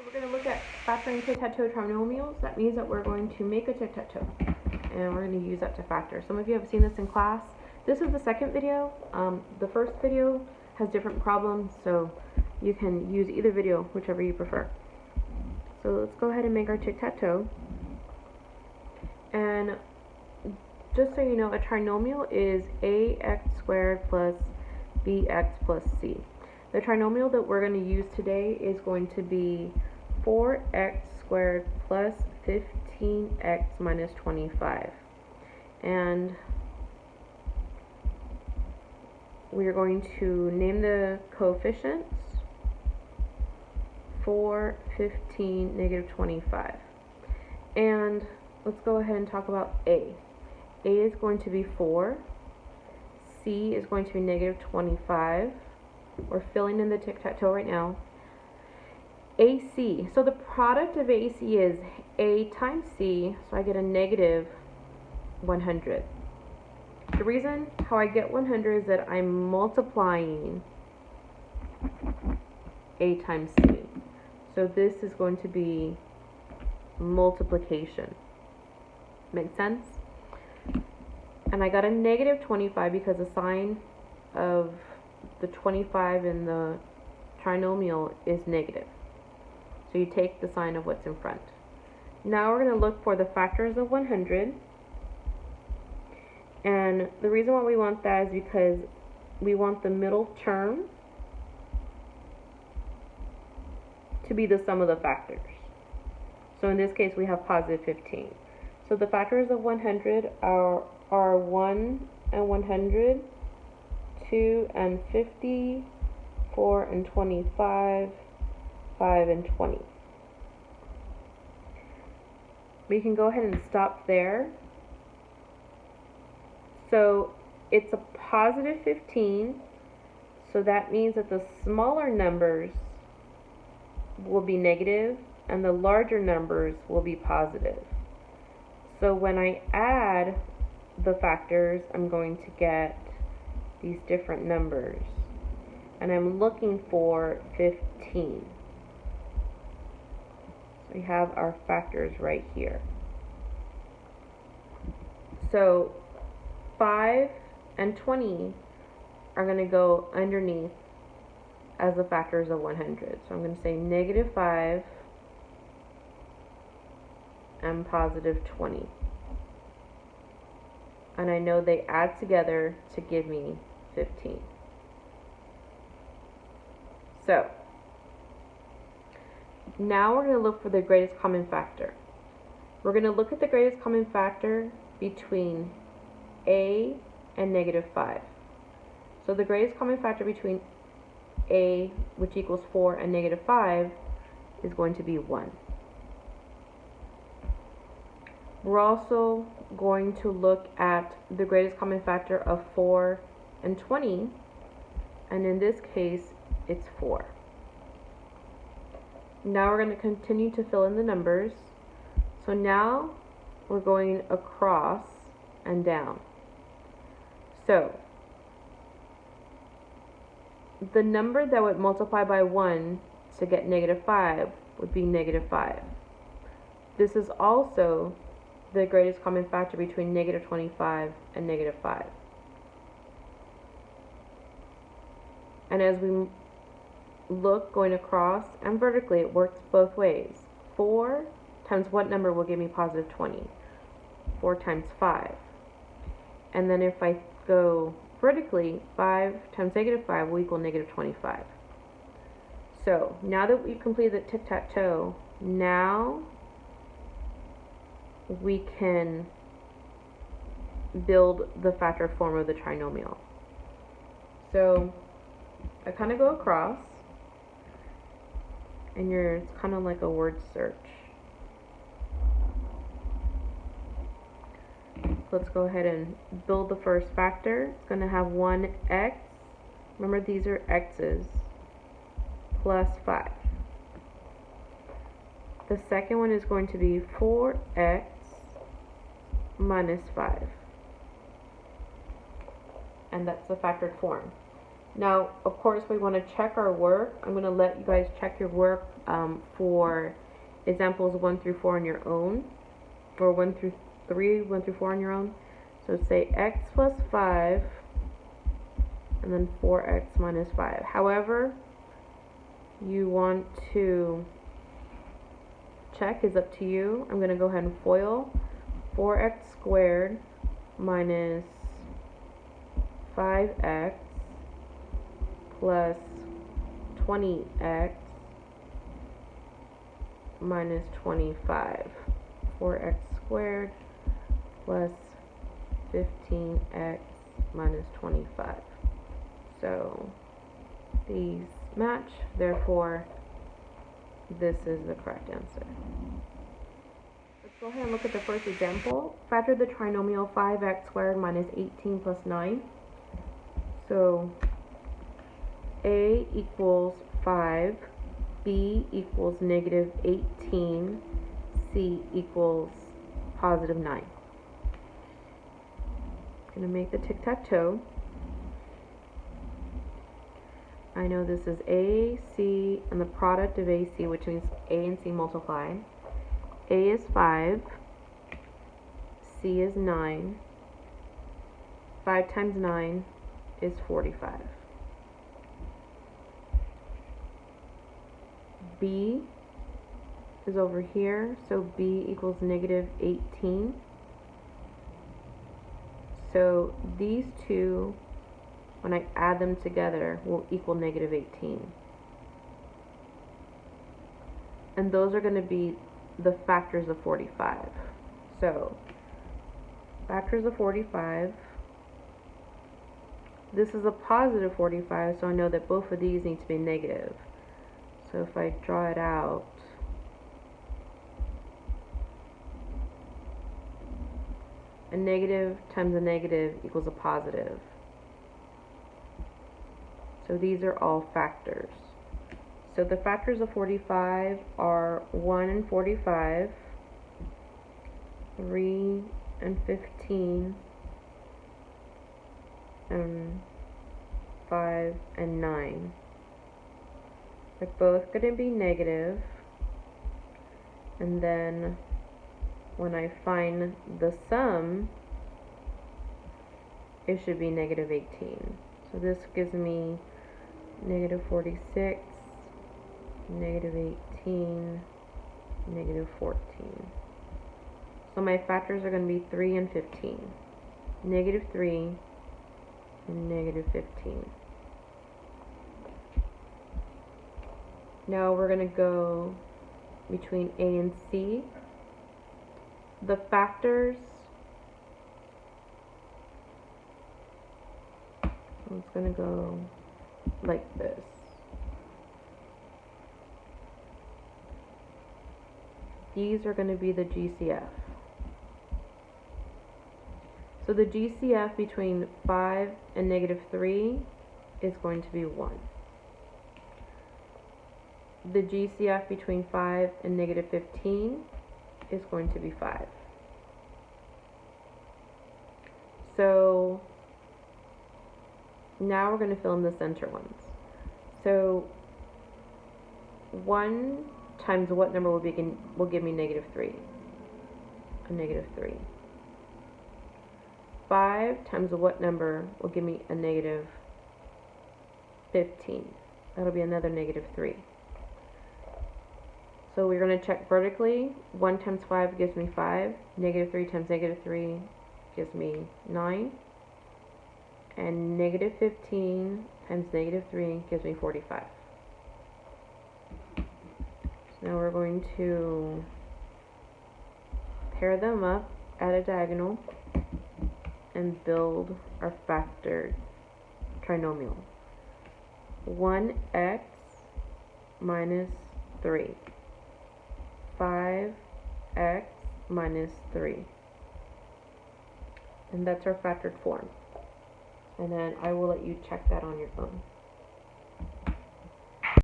We're going to look at factoring tic-tac-toe trinomials. That means that we're going to make a tic-tac-toe, and we're going to use that to factor. Some of you have seen this in class. This is the second video. The first video has different problems, so you can use either video, whichever you prefer. So let's go ahead and make our tic-tac-toe. And just so you know, a trinomial is ax squared plus bx plus c. The trinomial that we're going to use today is going to be 4x squared plus 15x minus 25. And we are going to name the coefficients 4, 15, negative 25. And let's go ahead and talk about A. A is going to be 4. C is going to be negative 25. We're filling in the tic-tac-toe right now. AC, so the product of AC is A times C, so I get a negative 100. The reason how I get 100 is that I'm multiplying A times C. So this is going to be multiplication. Make sense? And I got a negative 25 because the sign of the 25 in the trinomial is negative. So you take the sign of what's in front. Now we're going to look for the factors of 100. And the reason why we want that is because we want the middle term to be the sum of the factors. So in this case we have positive 15. So the factors of 100 are 1 and 100, 2 and 50, 4 and 25, 5 and 20. We can go ahead and stop there. So it's a positive 15, so that means that the smaller numbers will be negative and the larger numbers will be positive. So when I add the factors, I'm going to get these different numbers, and I'm looking for 15. So we have our factors right here. So 5 and 20 are going to go underneath as the factors of 100. So I'm going to say negative 5 and positive 20. And I know they add together to give me 15. So now we're going to look for the greatest common factor. We're going to look at the greatest common factor between A and negative 5. So the greatest common factor between A, which equals 4, and negative 5 is going to be 1. We're also going to look at the greatest common factor of 4 and 20, and in this case it's 4. Now we're going to continue to fill in the numbers. So now we're going across and down. So the number that would multiply by 1 to get negative 5 would be negative 5. This is also the greatest common factor between negative 25 and negative 5. And as we look going across and vertically, it works both ways. 4 times what number will give me positive 20? 4 times 5. And then if I go vertically, 5 times negative 5 will equal negative 25. So now that we've completed the tic-tac-toe, now we can build the factor form of the trinomial. So I kind of go across, and it's kind of like a word search. Let's go ahead and build the first factor. It's going to have 1x, remember these are x's, plus 5. The second one is going to be 4x minus 5. And that's the factored form. Now, of course, we want to check our work. I'm going to let you guys check your work for examples 1 through 4 on your own, or 1 through 3, 1 through 4 on your own. So say x plus 5, and then 4x minus 5. However you want to check is up to you. I'm going to go ahead and FOIL 4x squared minus 5x plus 20x minus 25. 4x squared plus 15x minus 25. So these match, therefore this is the correct answer. Let's go ahead and look at the first example. Factor the trinomial 5x squared minus 18 plus 9. So a equals 5, b equals negative 18, c equals positive 9. I'm going to make the tic-tac-toe. I know this is a, c, and the product of a, c, which means a and c multiply. A is 5, c is 9, 5 times 9 is 45. B is over here, so b equals negative 18. So these two, when I add them together, will equal negative 18. And those are going to be the factors of 45. So factors of 45. This is a positive 45, so I know that both of these need to be negative. So if I draw it out, a negative times a negative equals a positive. So these are all factors. So the factors of 45 are 1 and 45, 3 and 15, and 5 and 9. They're both going to be negative, and then when I find the sum, it should be negative 18. So this gives me negative 46, negative 18, negative 14. So my factors are going to be 3 and 15. Negative 3 and negative 15. Now we're going to go between A and C. The factors, it's going to go like this. These are going to be the GCF. So the GCF between 5 and negative 3 is going to be 1. The GCF between 5 and negative 15 is going to be 5. So now we're going to fill in the center ones. So 1 times what number will give me negative 3? A negative 3. 5 times what number will give me a negative 15? That'll be another negative 3. So we're going to check vertically. 1 times 5 gives me 5. Negative 3 times negative 3 gives me 9. And negative 15 times negative 3 gives me 45. So now we're going to pair them up at a diagonal and build our factored trinomial. 1x minus 3. 5x minus 3. And that's our factored form. And then I will let you check that on your own.